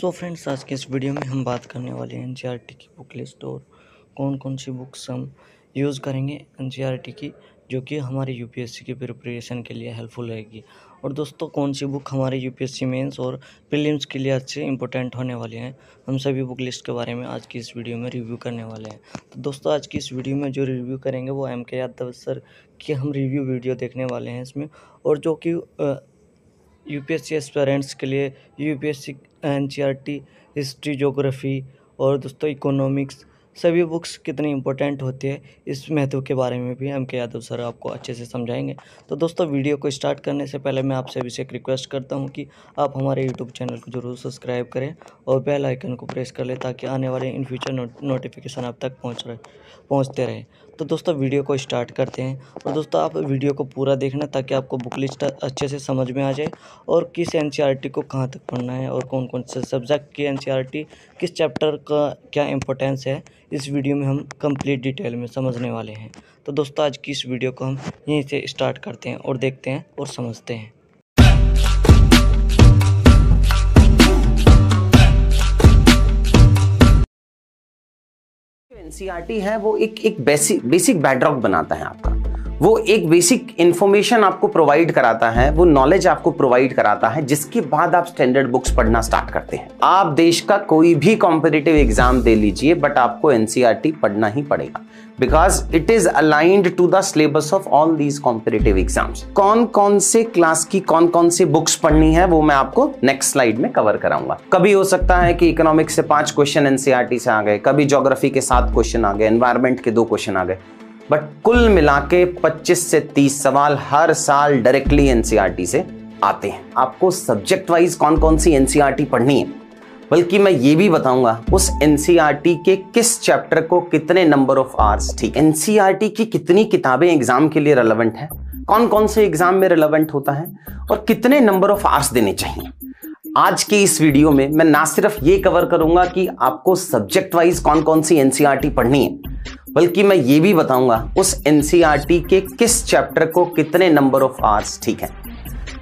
So friends, आज के इस वीडियो में हम बात करने वाले हैं एनसीईआरटी की बुक लिस्ट और कौन कौन सी बुक्स हम यूज़ करेंगे एनसीईआरटी की, जो कि हमारे यूपीएससी की प्रिपरेशन के लिए हेल्पफुल रहेगी। और दोस्तों, कौन सी बुक हमारे यूपीएससी मेंस और प्रीलिम्स के लिए अच्छे इंपॉर्टेंट होने वाले हैं, हम सभी बुक लिस्ट के बारे में आज की इस वीडियो में रिव्यू करने वाले हैं। तो दोस्तों, आज की इस वीडियो में जो रिव्यू करेंगे वो एम के यादव सर की हम रिव्यू वीडियो देखने वाले हैं इसमें, और जो कि यूपीएससी एस्पिरेंट्स के लिए यूपीएससी एनसीईआरटी हिस्ट्री, ज्योग्राफी और दोस्तों इकोनॉमिक्स सभी बुक्स कितनी इंपॉर्टेंट होती है, इस महत्व के बारे में भी एम के यादव सर आपको अच्छे से समझाएंगे। तो दोस्तों, वीडियो को स्टार्ट करने से पहले मैं आपसे भी एक रिक्वेस्ट करता हूं कि आप हमारे यूट्यूब चैनल को जरूर सब्सक्राइब करें और बेल आइकन को प्रेस कर लें, ताकि आने वाले इन फ्यूचर नोटिफिकेशन आप तक पहुँचते रहे। तो दोस्तों, वीडियो को स्टार्ट करते हैं। और दोस्तों, आप वीडियो को पूरा देखना ताकि आपको बुक लिस्ट अच्छे से समझ में आ जाए और किस एनसीईआरटी को कहाँ तक पढ़ना है और कौन कौन से सब्जेक्ट की एनसीईआरटी किस चैप्टर का क्या इंपॉर्टेंस है, इस वीडियो में हम कंप्लीट डिटेल में समझने वाले हैं। तो दोस्तों, आज की इस वीडियो को हम यहीं से स्टार्ट करते हैं और देखते हैं और समझते हैं। एनसीईआरटी है वो एक बेसिक बैकड्रॉप बनाता है आपका। वो एक बेसिक इंफॉर्मेशन आपको प्रोवाइड कराता है, वो नॉलेज आपको प्रोवाइड कराता है, जिसके बाद आप स्टैंडर्ड बुक्स पढ़ना स्टार्ट करते हैं। आप देश का कोई भी कॉम्पिटिटिव एग्जाम दे लीजिए, बट आपको एनसीईआरटी पढ़ना ही पड़ेगा, because it is aligned to the syllabus of all these competitive exams. कौन कौन से क्लास की कौन कौन सी बुक्स पढ़नी है वो मैं आपको नेक्स्ट स्लाइड में कवर कराऊंगा। कभी हो सकता है कि इकोनॉमिक्स से 5 क्वेश्चन एनसीईआरटी से आ गए, कभी ज्योग्राफी के 7 क्वेश्चन आ गए, एनवायरमेंट के 2 क्वेश्चन आ गए, बट कुल मिला के 25 से 30 सवाल हर साल डायरेक्टली एनसीईआरटी से आते हैं। आपको सब्जेक्ट वाइज कौन कौन सी एनसीईआरटी पढ़नी है, बल्कि मैं ये भी बताऊंगा उस एनसीईआरटी के किस चैप्टर को कितने नंबर ऑफ आवर्स, ठीक, एनसीईआरटी की कितनी किताबें एग्जाम के लिए रेलेवेंट है, कौन कौन से एग्जाम में रेलेवेंट होता है और कितने नंबर ऑफ आवर्स देने चाहिए। आज के इस वीडियो में मैं ना सिर्फ ये कवर करूंगा कि आपको सब्जेक्ट वाइज कौन कौन सी एनसीईआरटी पढ़नी है, बल्कि मैं ये भी बताऊंगा उस एनसीईआरटी के किस चैप्टर को कितने नंबर ऑफ आवर्स, ठीक है।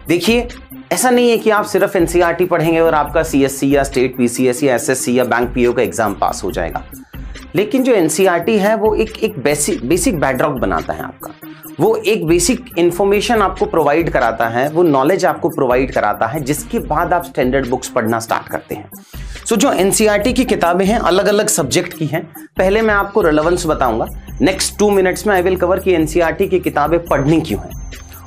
देखिए, ऐसा नहीं है कि आप सिर्फ एनसीईआरटी पढ़ेंगे और आपका सीएससी या स्टेट पीसीएस या एसएससी या बैंक पीओ का एग्जाम पास हो जाएगा। लेकिन जो एनसीईआरटी है वो एक बेसिक बैकड्रॉप बनाता है आपका। वो एक बेसिक इंफॉर्मेशन आपको प्रोवाइड कराता है, वो नॉलेज आपको प्रोवाइड कराता है, जिसके बाद आप स्टैंडर्ड बुक्स पढ़ना स्टार्ट करते हैं। सो जो एनसीईआरटी की किताबें हैं अलग अलग सब्जेक्ट की हैं। पहले मैं आपको रेलेवेंस बताऊंगा, नेक्स्ट 2 मिनट्स में आई विल कवर कि एनसीईआरटी की किताबें पढ़नी क्यों हैं।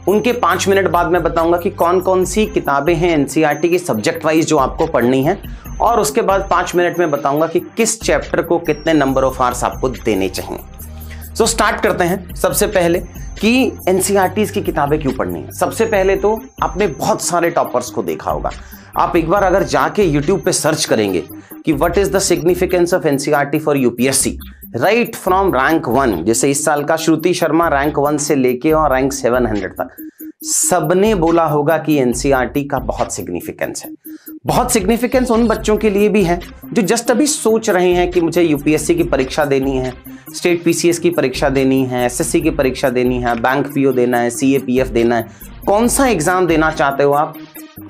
उनके 5 मिनट बाद मैं बताऊंगा कि कौन कौन सी किताबें हैं एनसीईआरटी की सब्जेक्ट वाइज जो आपको पढ़नी है, और उसके बाद 5 मिनट में बताऊंगा कि किस चैप्टर को कितने नंबर ऑफ आवर्स आपको देने चाहिए। सो स्टार्ट करते हैं। सबसे पहले कि एनसीईआरटी की किताबें क्यों पढ़नी है। सबसे पहले तो आपने बहुत सारे टॉपर्स को देखा होगा। आप एक बार अगर जाके YouTube पे सर्च करेंगे कि what is the significance of NCERT for UPSC, right from rank 1, जैसे इस साल का श्रुति शर्मा रैंक 1 से लेके और रैंक 700 तक, सबने बोला होगा कि एनसीईआरटी का बहुत सिग्निफिकेंस है। बहुत सिग्निफिकेंस उन बच्चों के लिए भी है जो जस्ट अभी सोच रहे हैं कि मुझे यूपीएससी की परीक्षा देनी है, स्टेट पीसीएस की परीक्षा देनी है, एसएससी की परीक्षा देनी है, बैंक पीओ देना है, सीएपीएफ देना है। कौन सा एग्जाम देना चाहते हो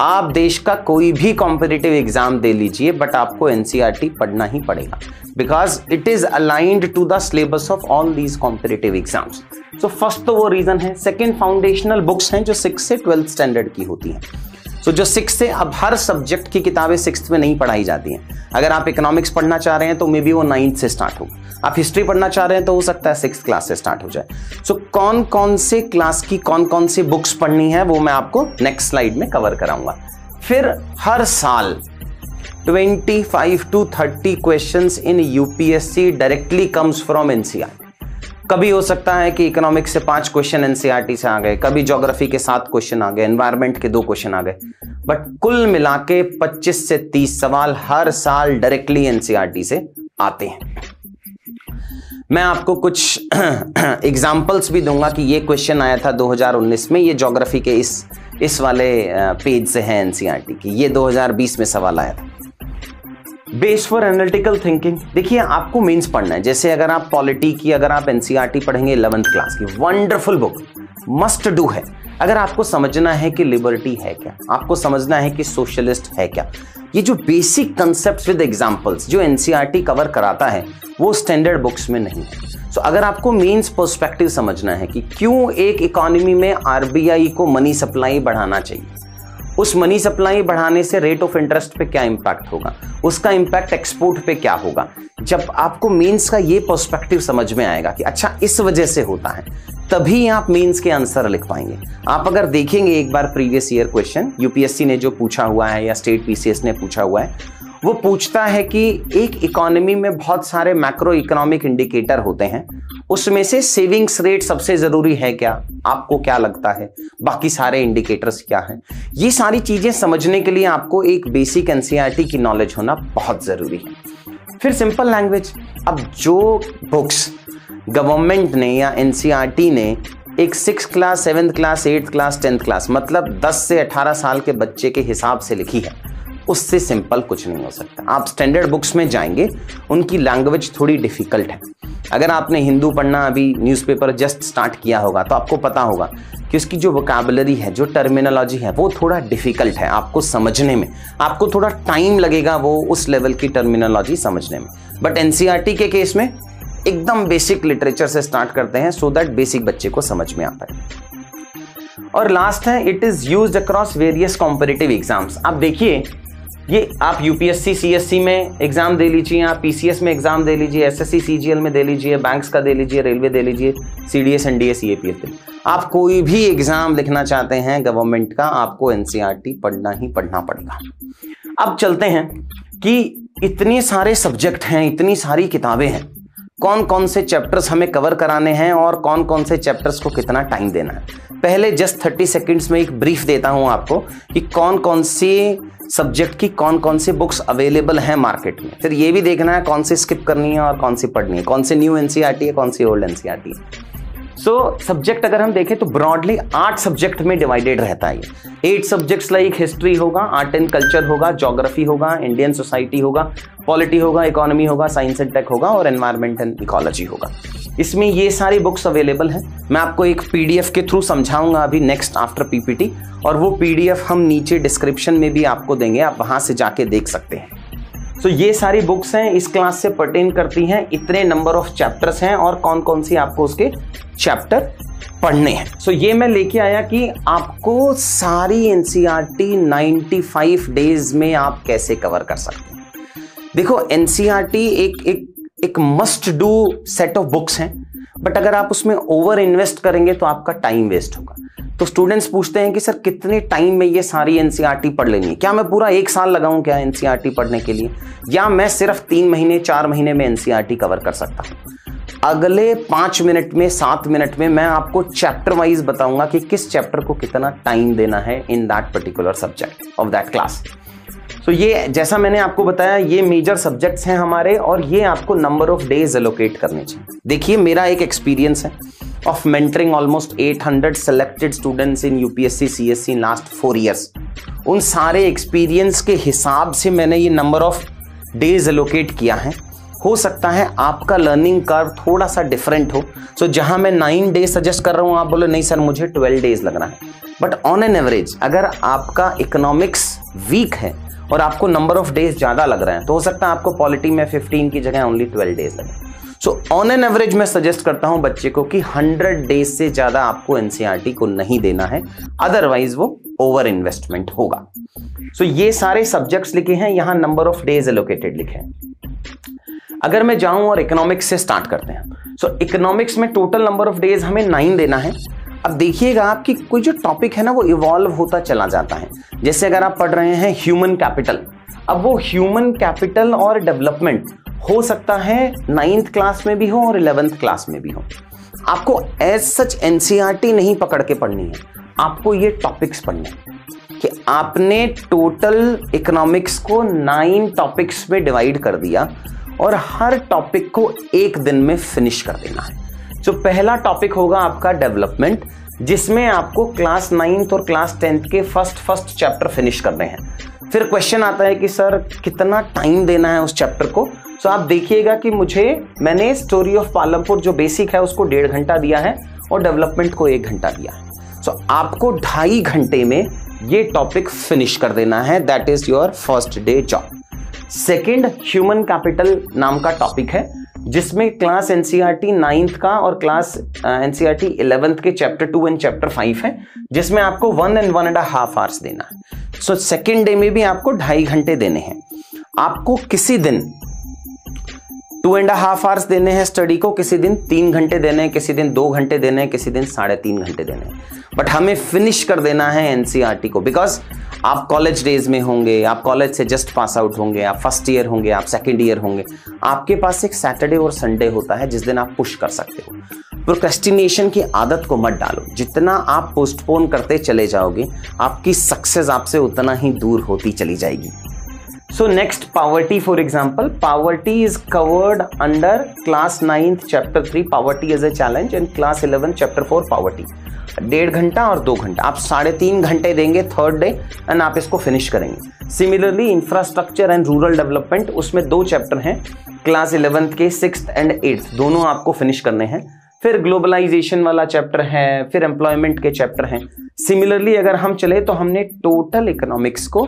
आप देश का कोई भी कॉम्पिटिटिव एग्जाम दे लीजिए, बट आपको एनसीईआरटी पढ़ना ही पड़ेगा, because it is aligned to the syllabus of all these competitive exams. So first तो वो रीजन है। सेकंड, फाउंडेशनल बुक्स हैं जो 6 से 12th स्टैंडर्ड की होती हैं। सो जो 6 से, अब हर सब्जेक्ट की किताबें 6th में नहीं पढ़ाई जाती हैं। अगर आप इकोनॉमिक्स पढ़ना चाह रहे हैं तो मे बी वो 9th से स्टार्ट हो। आप हिस्ट्री पढ़ना चाह रहे हैं तो हो सकता है 6th क्लास से स्टार्ट हो जाए। सो कौन कौन से क्लास की कौन कौन सी बुक्स पढ़नी है वो मैं आपको नेक्स्ट स्लाइड में कवर कराऊंगा। फिर हर साल 25 to 30 questions in UPSC directly comes from NCERT. कभी हो सकता है कि इकोनॉमिक्स से 5 क्वेश्चन एनसीईआरटी से आ गए, कभी ज्योग्राफी के 7 क्वेश्चन आ गए, एनवायरमेंट के 2 क्वेश्चन आ गए, बट कुल मिला के 25 से 30 सवाल हर साल डायरेक्टली एनसीईआरटी से आते हैं। मैं आपको कुछ एग्जाम्पल्स भी दूंगा कि ये क्वेश्चन आया था 2019 में, ये ज्योग्राफी के इस वाले पेज से है एनसीईआरटी की, ये 2020 में सवाल आया था। बेस फॉर एनालिटिकल थिंकिंग, देखिए आपको मेंस पढ़ना है। जैसे अगर आप पॉलिटी की, अगर आप एनसीईआरटी पढ़ेंगे 11th क्लास की, वंडरफुल बुक, मस्ट डू है। अगर आपको समझना है कि लिबर्टी है क्या, आपको समझना है कि सोशलिस्ट है क्या, ये जो बेसिक कंसेप्ट्स विद एग्जांपल्स जो एनसीईआरटी कवर कराता है वो स्टैंडर्ड बुक्स में नहीं है। सो अगर आपको मीन्स पर्सपेक्टिव समझना है कि क्यों एक इकोनॉमी में आरबीआई को मनी सप्लाई बढ़ाना चाहिए, उस मनी सप्लाई बढ़ाने से रेट ऑफ इंटरेस्ट पे क्या इंपैक्ट होगा, उसका इंपैक्ट एक्सपोर्ट पे क्या होगा, जब आपको मीन्स का ये पर्सपेक्टिव समझ में आएगा कि अच्छा इस वजह से होता है, तभी आप मीन्स के आंसर लिख पाएंगे। आप अगर देखेंगे एक बार प्रीवियस ईयर क्वेश्चन यूपीएससी ने जो पूछा हुआ है या स्टेट पीसीएस ने पूछा हुआ है, वो पूछता है कि एक इकोनॉमी में बहुत सारे मैक्रो इकोनॉमिक इंडिकेटर होते हैं, उसमें से सेविंग्स रेट सबसे जरूरी है क्या, आपको क्या लगता है, बाकी सारे इंडिकेटर्स क्या हैं। ये सारी चीजें समझने के लिए आपको एक बेसिक एनसीईआरटी की नॉलेज होना बहुत जरूरी है। फिर सिंपल लैंग्वेज, अब जो बुक्स गवर्नमेंट ने या एनसीईआरटी ने एक 6th class 7th class 8th class 10th class मतलब 10 से 18 साल के बच्चे के हिसाब से लिखी है, उससे सिंपल कुछ नहीं हो सकता। आप स्टैंडर्ड बुक्स में जाएंगे, उनकी लैंग्वेज थोड़ी डिफिकल्ट है। अगर आपने हिंदू पढ़ना अभी न्यूज़पेपर जस्ट स्टार्ट किया होगा तो आपको पता होगा कि उसकी जो वोकैबुलरी है, जो टर्मिनोलॉजी है, वो थोड़ा डिफिकल्ट है आपको समझने में, आपको थोड़ा टाइम लगेगा वो उस लेवल की टर्मिनोलॉजी समझने में। बट एनसीईआरटी के केस में एकदम बेसिक लिटरेचर से स्टार्ट करते हैं सो दैट बेसिक बच्चे को समझ में आता है। और लास्ट है, it is used across various competitive exams. आप देखिए, ये आप यूपीएससी सीएससी में एग्जाम दे लीजिए, आप पीसीएस में एग्जाम दे लीजिए, एसएससी सीजीएल में दे लीजिए, बैंक्स का दे लीजिए, रेलवे दे लीजिए, सीडीएस एनडीए सीएपीएफ दे। आप कोई भी एग्जाम लिखना चाहते हैं गवर्नमेंट का, आपको एनसीईआरटी पढ़ना ही पढ़ना पड़ेगा। अब चलते हैं कि इतने सारे सब्जेक्ट हैं, इतनी सारी किताबें हैं, कौन कौन से चैप्टर्स हमें कवर कराने हैं और कौन कौन से चैप्टर्स को कितना टाइम देना है। पहले जस्ट 30 सेकंड्स में एक ब्रीफ देता हूं आपको कि कौन कौन से सब्जेक्ट की कौन कौन सी बुक्स अवेलेबल हैं मार्केट में। फिर ये भी देखना है कौन सी स्किप करनी है और कौन सी पढ़नी है, कौन सी न्यू एनसीईआरटी है, कौन सी ओल्ड एनसीईआरटी है। सो सब्जेक्ट अगर हम देखें तो ब्रॉडली 8 सब्जेक्ट में डिवाइडेड रहता है। 8 सब्जेक्ट्स लाइक हिस्ट्री होगा, आर्ट एंड कल्चर होगा, ज्योग्राफी होगा, इंडियन सोसाइटी होगा, पॉलिटी होगा, इकोनॉमी होगा, साइंस एंड टेक होगा और एनवायरमेंट एंड इकोलॉजी होगा। इसमें ये सारी बुक्स अवेलेबल हैं। मैं आपको एक पीडीएफ के थ्रू समझाऊंगा अभी नेक्स्ट आफ्टर पीपीटी, और वो पीडीएफ हम नीचे डिस्क्रिप्शन में भी आपको देंगे, आप वहां से जाके देख सकते हैं। तो ये सारी बुक्स हैं, इस क्लास से पर्टेन करती हैं, इतने नंबर ऑफ चैप्टर्स हैं और कौन कौन सी आपको उसके चैप्टर पढ़ने हैं। सो ये मैं लेके आया कि आपको सारी एनसीईआरटी 95 डेज में आप कैसे कवर कर सकते हैं। देखो, एनसीईआरटी एक must do set of books हैं, बट अगर आप उसमें ओवर इन्वेस्ट करेंगे तो आपका टाइम वेस्ट होगा। तो स्टूडेंट्स पूछते हैं कि सर कितने टाइम में ये सारी एनसीईआरटी पढ़ लेनी है, क्या मैं पूरा 1 साल लगाऊं क्या एनसीईआरटी पढ़ने के लिए, या मैं सिर्फ 3 महीने 4 महीने में एनसीईआरटी कवर कर सकता हूं। अगले 5 मिनट में 7 मिनट में मैं आपको चैप्टर वाइज बताऊंगा कि किस चैप्टर को कितना टाइम देना है in that particular subject of that class. तो ये जैसा मैंने आपको बताया, ये मेजर सब्जेक्ट्स हैं हमारे और ये आपको नंबर ऑफ डेज एलोकेट करने चाहिए। देखिए, मेरा एक एक्सपीरियंस है of mentoring almost 800 selected students in UPSC CSC in last 4 years। उन सारे एक्सपीरियंस के हिसाब से मैंने ये नंबर ऑफ डेज एलोकेट किया है। हो सकता है आपका लर्निंग कर्व थोड़ा सा डिफरेंट हो, सो जहां मैं 9 डेज सजेस्ट कर रहा हूं, आप बोले नहीं सर मुझे 12 डेज लगना है। बट ऑन एन एवरेज अगर आपका इकोनॉमिक्स वीक है और आपको नंबर ऑफ डेज ज्यादा लग रहे हैं, तो हो सकता है आपको पॉलिटी में 15 की जगह ओनली 12 डेज लगे। सो ऑन एन एवरेज मैं सजेस्ट करता हूं बच्चे को कि 100 डेज से ज्यादा आपको एनसीईआरटी को नहीं देना है, अदरवाइज वो ओवर इन्वेस्टमेंट होगा। सो ये सारे सब्जेक्ट्स लिखे हैं, यहां नंबर ऑफ डेज एलोकेटेड लिखे हैं। अगर मैं जाऊं और इकोनॉमिक्स से स्टार्ट करते हैं, सो इकोनॉमिक्स में टोटल नंबर ऑफ डेज हमें 9 देना है। अब देखिएगा आपकी कोई जो टॉपिक है ना वो इवॉल्व होता चला जाता है। जैसे अगर आप पढ़ रहे हैं ह्यूमन कैपिटल, अब वो ह्यूमन कैपिटल और डेवलपमेंट हो सकता है 9th क्लास में भी हो और 11th क्लास में भी हो। आपको एज सच एनसीईआरटी नहीं पकड़ के पढ़नी है, आपको ये टॉपिक्स पढ़ने हैं कि आपने टोटल इकोनॉमिक्स को 9 टॉपिक्स में डिवाइड कर दिया और हर टॉपिक को 1 दिन में फिनिश कर देना है। तो पहला टॉपिक होगा आपका डेवलपमेंट, जिसमें आपको क्लास 9th और क्लास 10th के फर्स्ट चैप्टर फिनिश करने हैं। फिर क्वेश्चन आता है कि सर कितना टाइम देना है उस चैप्टर को। सो आप देखिएगा कि मैंने स्टोरी ऑफ पालमपुर जो बेसिक है उसको 1.5 घंटा दिया है और डेवलपमेंट को 1 घंटा दिया है। सो आपको 2.5 घंटे में ये टॉपिक फिनिश कर देना है। That is your first day job. Second, human capital नाम का टॉपिक है, जिसमें क्लास एनसीईआरटी 9th का और क्लास एनसीईआरटी 11th के चैप्टर 2 एंड चैप्टर 5 है, जिसमें आपको 1 and 1.5 hours देना है। सो सेकेंड डे में भी आपको 2.5 घंटे देने हैं। आपको किसी दिन 2.5 hours देने हैं स्टडी को, किसी दिन 3 घंटे देने हैं, किसी दिन 2 घंटे देने हैं, किसी दिन 3.5 घंटे देने हैं, बट हमें फिनिश कर देना है एनसीईआरटी को। बिकॉज आप कॉलेज डेज में होंगे, आप कॉलेज से जस्ट पास आउट होंगे, आप फर्स्ट ईयर होंगे, आप सेकेंड ईयर होंगे, आपके पास एक सैटरडे और संडे होता है जिस दिन आप पुश कर सकते हो। प्रोक्रेस्टिनेशन की आदत को मत डालो। जितना आप पोस्टपोन करते चले जाओगे, आपकी सक्सेस आपसे उतना ही दूर होती चली जाएगी। So next, poverty for example, poverty is covered under class 9th chapter 3 poverty as a challenge and class 11 chapter 4 poverty। 1.5 घंटा और 2 घंटा, आप 3.5 घंटे देंगे थर्ड डे एंड आप इसको फिनिश करेंगे। Similarly infrastructure and rural development, उसमें 2 चैप्टर हैं, क्लास 11th के 6th एंड 8th, दोनों आपको फिनिश करने हैं। फिर ग्लोबलाइजेशन वाला चैप्टर है, फिर एम्प्लॉयमेंट के चैप्टर हैं। सिमिलरली अगर हम चले तो हमने टोटल इकोनॉमिक्स को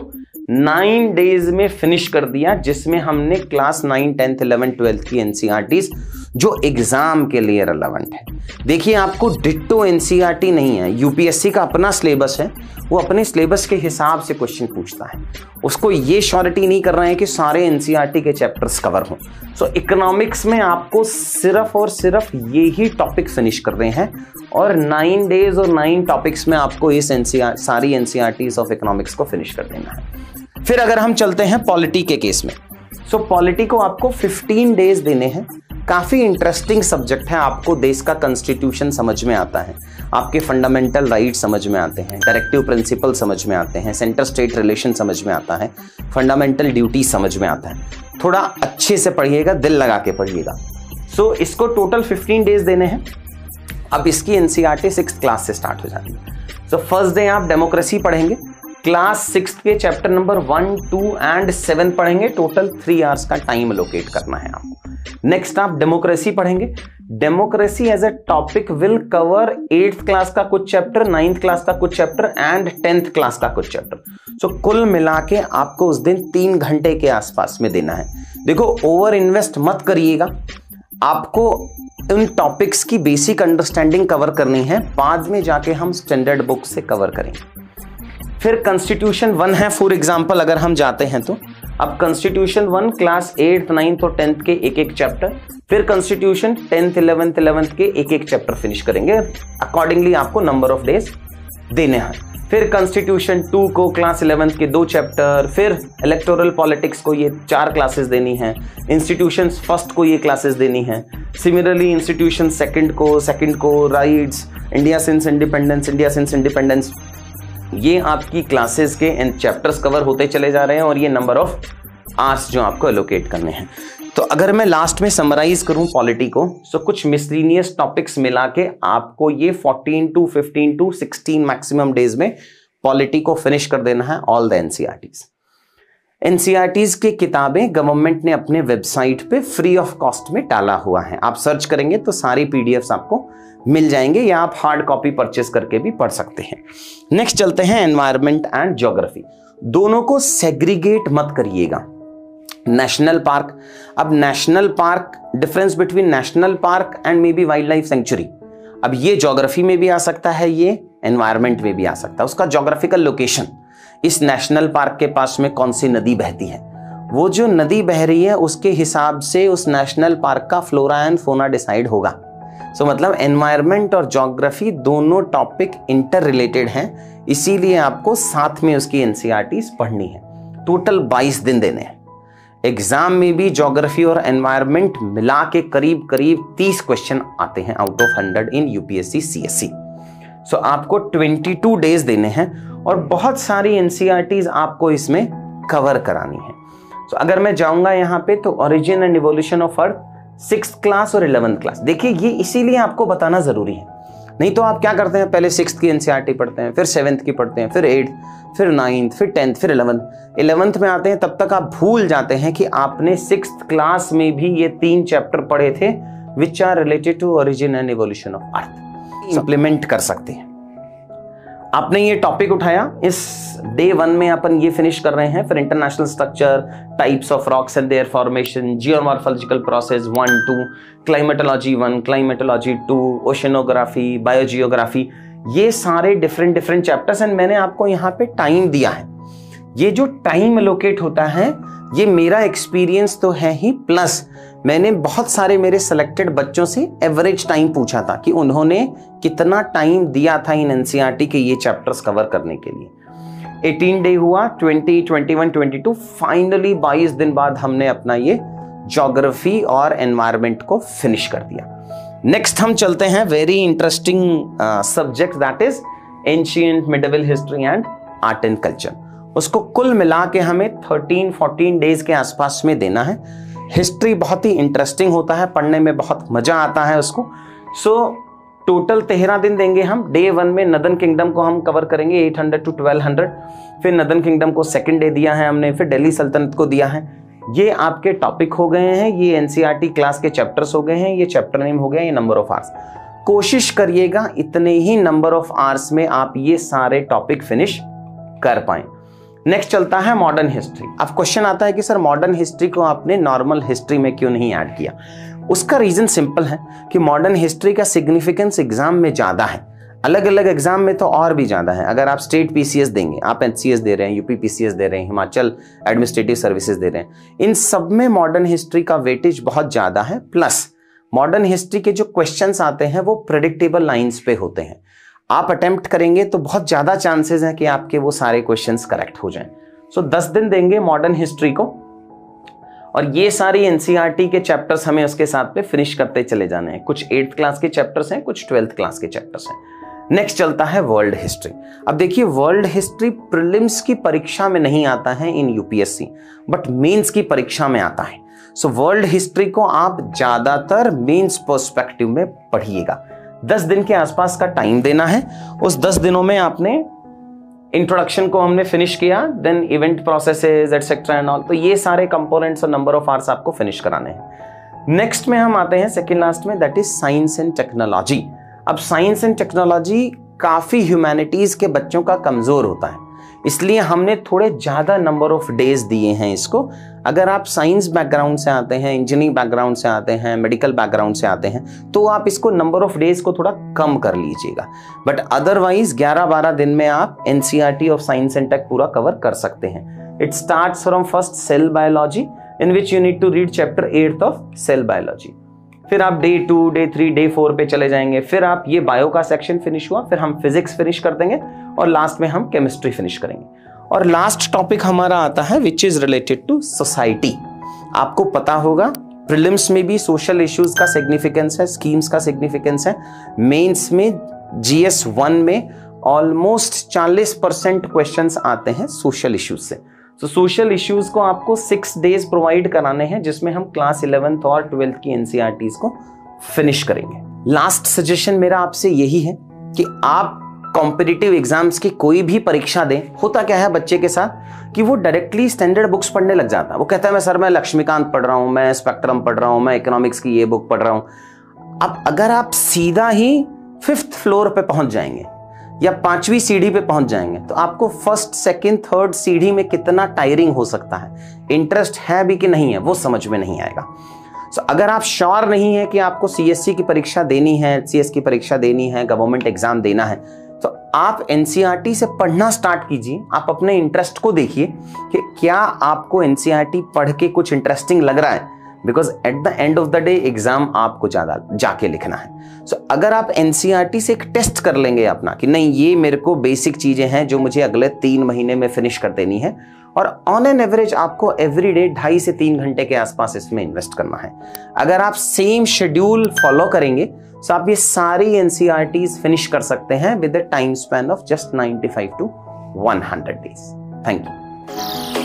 9 डेज में फिनिश कर दिया, जिसमें हमने क्लास 9, 10th, 11th, 12th की एनसीईआरटीज जो एग्जाम के लिए रेलेवेंट है। देखिए, आपको डिट्टो एनसीईआरटी नहीं है, यूपीएससी का अपना सिलेबस है, वो अपने सिलेबस के हिसाब से क्वेश्चन पूछता है। उसको ये श्योरिटी नहीं कर रहे हैं कि सारे एनसीईआरटी के चैप्टर्स कवर हों। सो इकोनॉमिक्स में आपको सिर्फ और सिर्फ ये ही टॉपिक फिनिश कर रहे हैं, और 9 डेज और 9 टॉपिक्स में आपको इस सारी एनसीईआरटीज ऑफ इकोनॉमिक्स को फिनिश कर देना है। फिर अगर हम चलते हैं पॉलिटी के केस में, सो पॉलिटी को आपको 15 डेज देने हैं। काफी इंटरेस्टिंग सब्जेक्ट है, आपको देश का कॉन्स्टिट्यूशन समझ में आता है, आपके फंडामेंटल राइट समझ में आते हैं, डायरेक्टिव प्रिंसिपल समझ में आते हैं, सेंटर स्टेट रिलेशन समझ में आता है, फंडामेंटल ड्यूटी समझ में आता है। थोड़ा अच्छे से पढ़िएगा, दिल लगा के पढ़िएगा। सो इसको टोटल 15 डेज देने हैं। अब इसकी एनसीईआरटी 6th क्लास से स्टार्ट हो जाती है। सो फर्स्ट डे आप डेमोक्रेसी पढ़ेंगे, क्लास 6th के चैप्टर नंबर 1, 2 एंड 7 पढ़ेंगे। टोटल 3 आवर्स का टाइम एलोकेट करना है आपको। नेक्स्ट आप डेमोक्रेसी पढ़ेंगे। Democracy as a topic will cover 8th class का कुछ चैप्टर, 9th क्लास का कुछ चैप्टर एंड 10th क्लास का कुछ चैप्टर। सो कुल मिला के आपको उस दिन 3 घंटे के आसपास में देना है। देखो, ओवर इन्वेस्ट मत करिएगा, आपको उन टॉपिक्स की बेसिक अंडरस्टैंडिंग कवर करनी है, बाद में जाके हम स्टैंडर्ड बुक से कवर करेंगे। फिर कॉन्स्टिट्यूशन 1 है फॉर एग्जांपल, अगर हम जाते हैं तो अब कॉन्स्टिट्यूशन 1 क्लास 8th, 9th और 10th के एक चैप्टर, फिर कॉन्स्टिट्यूशन 10th, 11th के एक चैप्टर फिनिश करेंगे। अकॉर्डिंगली आपको नंबर ऑफ डेज देने हैं। फिर कॉन्स्टिट्यूशन 2 को क्लास 11th के 2 चैप्टर, फिर इलेक्टोरल पॉलिटिक्स को ये 4 क्लासेस देनी है, इंस्टीट्यूशन फर्स्ट को ये क्लासेस देनी है। सिमिलरली इंस्टीट्यूशन सेकंड को राइट्स, इंडिया सिंस इंडिपेंडेंस, ये आपकी क्लासेस के एंड चैप्टर्स कवर होते चले जा रहे हैं, और ये नंबर ऑफ आवर्स जो आपको एलोकेट करने हैं। तो अगर मैं लास्ट में समराइज करूं पॉलिटी को, सो कुछ मिसलिनियस टॉपिक्स मिला के आपको ये 14 to 15 to 16 मैक्सिमम डेज में पॉलिटी को फिनिश कर देना है, ऑल द एनसीईआरटीज। एनसीईआरटीज की किताबें गवर्नमेंट ने अपने वेबसाइट पे फ्री ऑफ कॉस्ट में डाला हुआ है। आप सर्च करेंगे तो सारी पीडीएफ्स आपको मिल जाएंगे, या आप हार्ड कॉपी परचेस करके भी पढ़ सकते हैं। नेक्स्ट चलते हैं एनवायरनमेंट एंड ज्योग्राफी। दोनों को सेग्रीगेट मत करिएगा। नेशनल पार्क, अब national park, difference between national park and may be wild life sanctuary, अब ये ज्योग्राफी में भी आ सकता है, ये एनवायरनमेंट में भी आ सकता है। उसका ज्योग्राफिकल लोकेशन, इस नेशनल पार्क के पास में कौन सी नदी बहती है, वो जो नदी बह रही है उसके हिसाब से उस नेशनल पार्क का फ्लोरा एंड फोना डिसाइड होगा। सो मतलब एनवायरनमेंट और ज्योग्राफी दोनों टॉपिक इंटर रिलेटेड हैं, इसीलिए आपको साथ में उसकी एनसीईआरटीज पढ़नी है। टोटल 22 दिन देने हैं। एग्जाम में भी ज्योग्राफी और एनवायरनमेंट मिला के करीब 30 क्वेश्चन आते हैं out of 100 in UPSC CSC. So आपको 22 डेज देने हैं, और बहुत सारी एनसीईआरटीज आपको इसमें कवर करानी है। सो अगर मैं जाऊंगा यहाँ पे तो origin and evolution of earth 6th class और 11th क्लास, देखिए ये इसीलिए आपको बताना जरूरी है। नहीं तो आप क्या करते हैं, पहले 6th की एनसीईआरटी पढ़ते हैं, फिर 7th की पढ़ते हैं, फिर 8th, फिर 9th, फिर 10th, फिर 11th में आते हैं, तब तक आप भूल जाते हैं कि आपने 6th क्लास में भी ये 3 चैप्टर पढ़े थे which are related to origin and evolution of earth. Implement कर सकते हैं। आपने ये टॉपिक उठाया, इस डे 1 में अपन ये फिनिश कर रहे हैं। फिर international structure, types of rocks and there formation, geomorphological process 1, 2, climatology 1, climatology 2, oceanography, biogeography, ये सारे डिफरेंट चैप्टर्स। एंड मैंने आपको यहाँ पे टाइम दिया है। ये जो टाइम एलोकेट होता है, ये मेरा एक्सपीरियंस तो है ही, प्लस मैंने बहुत सारे मेरे सिलेक्टेड बच्चों से एवरेज टाइम पूछा था कि उन्होंने कितना टाइम दिया था इन एनसीईआरटी के ये चैप्टर्स कवर करने के लिए। 18 डे हुआ, 20, 21, 22, फाइनली 22 दिन बाद हमने अपना ये ज्योग्राफी और एनवायरनमेंट को फिनिश कर दिया। नेक्स्ट हम चलते हैं very interesting subject, that is ancient medieval history and art and culture. उसको कुल मिला के हमें 13-14 डेज के आसपास में देना है। हिस्ट्री बहुत ही इंटरेस्टिंग होता है, पढ़ने में बहुत मजा आता है उसको। सो टोटल 13 दिन देंगे हम। डे 1 में नदन किंगडम को हम कवर करेंगे 800 to 1200, फिर नदन किंगडम को सेकंड डे दिया है हमने, फिर दिल्ली सल्तनत को दिया है। ये आपके टॉपिक हो गए हैं, ये एनसीईआरटी क्लास के चैप्टर्स हो गए हैं, ये चैप्टर नेम हो गया, ये नंबर ऑफ आवर्स। कोशिश करिएगा इतने ही नंबर ऑफ आवर्स में आप ये सारे टॉपिक फिनिश कर पाएं। नेक्स्ट चलता है मॉडर्न हिस्ट्री। अब क्वेश्चन आता है कि सर मॉडर्न हिस्ट्री को आपने नॉर्मल हिस्ट्री में क्यों नहीं ऐड किया? उसका रीजन सिंपल है कि मॉडर्न हिस्ट्री का सिग्निफिकेंस एग्जाम में ज्यादा है, अलग अलग एग्जाम में तो और भी ज्यादा है। अगर आप स्टेट पीसीएस देंगे, आप एचसीएस दे रहे हैं, यूपी पीसीएस दे रहे हैं, हिमाचल एडमिनिस्ट्रेटिव सर्विसेज दे रहे हैं, इन सब में मॉडर्न हिस्ट्री का वेटेज बहुत ज्यादा है। प्लस मॉडर्न हिस्ट्री के जो क्वेश्चंस आते हैं वो प्रेडिक्टेबल लाइंस पे होते हैं। आप अटेम्प्ट करेंगे तो बहुत ज्यादा चांसेस हैं कि आपके वो सारे क्वेश्चंस करेक्ट हो जाएं। सो 10 दिन देंगे मॉडर्न हिस्ट्री को, और ये सारी एनसीईआरटी के चैप्टर्स हमें उसके साथ में फिनिश करते चले जाने हैं। कुछ 8th क्लास के चैप्टर्स हैं, कुछ 12th क्लास के चैप्टर्स हैं। नेक्स्ट चलता है वर्ल्ड हिस्ट्री। अब देखिए, वर्ल्ड हिस्ट्री प्रीलिम्स की परीक्षा में नहीं आता है इन यूपीएससी, बट मेंस की परीक्षा में आता है। सो वर्ल्ड हिस्ट्री को आप ज्यादातर मेंस पर्सपेक्टिव में पढ़िएगा। 10 दिन के आसपास का टाइम देना है। उस 10 दिनों में आपने इंट्रोडक्शन को हमने फिनिश किया, then event processes etcetera and all, तो ये सारे कंपोनेंट्स और नंबर ऑफ आवर्स आपको फिनिश कराने हैं। नेक्स्ट में हम आते हैं सेकंड लास्ट में, that is science and technology. अब साइंस एंड टेक्नोलॉजी काफी ह्यूमैनिटीज के बच्चों का कमजोर होता है, इसलिए हमने थोड़े ज्यादा नंबर ऑफ डेज दिए हैं इसको। अगर आप साइंस बैकग्राउंड से आते हैं, इंजीनियरिंग बैकग्राउंड से आते हैं, मेडिकल बैकग्राउंड से आते हैं, तो आप इसको नंबर ऑफ डेज को थोड़ा कम कर लीजिएगा। बट अदरवाइज 11-12 दिन में आप NCERT of science and tech पूरा कवर कर सकते हैं। It starts from first cell biology, in which you need to read chapter 8th of cell biology. फिर आप डे 2, डे 3, डे 4 पे चले जाएंगे। फिर आप ये बायो का सेक्शन फिनिश हुआ, फिर हम फिजिक्स फिनिश कर देंगे, और लास्ट में हम केमिस्ट्री फिनिश करेंगे। और लास्ट टॉपिक हमारा आता है which is related to society. आपको पता होगा प्रीलिम्स में भी सोशल इश्यूज का सिग्निफिकेंस है, स्कीम्स का सिग्निफिकेंस है। मेंस में जीएस 1 में ऑलमोस्ट 40% क्वेश्चंस आते हैं सोशल इश्यूज से। तो सोशल इश्यूज को आपको 6 डेज प्रोवाइड कराने हैं, जिसमें हम क्लास 11th और 12th की एनसीईआरटीज को फिनिश करेंगे। लास्ट सजेशन मेरा आपसे यही है कि आप कॉम्पिटिटिव एग्जाम्स की कोई भी परीक्षा दें। होता क्या है बच्चे के साथ कि वो डायरेक्टली स्टैंडर्ड बुक्स पढ़ने लग जाता है। वो कहता है मैं लक्ष्मीकांत पढ़ रहा हूं, मैं स्पेक्ट्रम पढ़ रहा हूं, मैं इकोनॉमिक्स की ये बुक पढ़ रहा हूं। अब अगर आप सीधा ही 5th फ्लोर पे पहुंच जाएंगे या 5वीं सीढ़ी पे पहुंच जाएंगे, तो आपको 1st, 2nd, 3rd सीढ़ी में कितना टायरिंग हो सकता है, इंटरेस्ट है भी कि नहीं है, वो समझ में नहीं आएगा। अगर आप श्योर नहीं है कि आपको सीएससी की परीक्षा देनी है, एचसीएस की परीक्षा देनी है, गवर्नमेंट एग्जाम देना है, तो आप एनसीईआरटी से पढ़ना स्टार्ट कीजिए। आप अपने इंटरेस्ट को देखिए कि क्या आपको एनसीईआरटी पढ़ के कुछ इंटरेस्टिंग लग रहा है, because at the end of the day exam आपको ज्यादा जाके लिखना है। अगर आप एनसीईआरटी से एक टेस्ट कर लेंगे अपना कि नहीं ये मेरे को बेसिक चीजें हैं जो मुझे अगले 3 महीने में फिनिश कर देनी है, और ऑन एन एवरेज आपको एवरी डे 2.5 से 3 घंटे के आसपास इसमें इन्वेस्ट करना है। अगर आप सेम शेड्यूल फॉलो करेंगे तो आप ये सारी एनसीईआरटीज फिनिश कर सकते हैं with a time span of just 95 to 100 days। Thank you.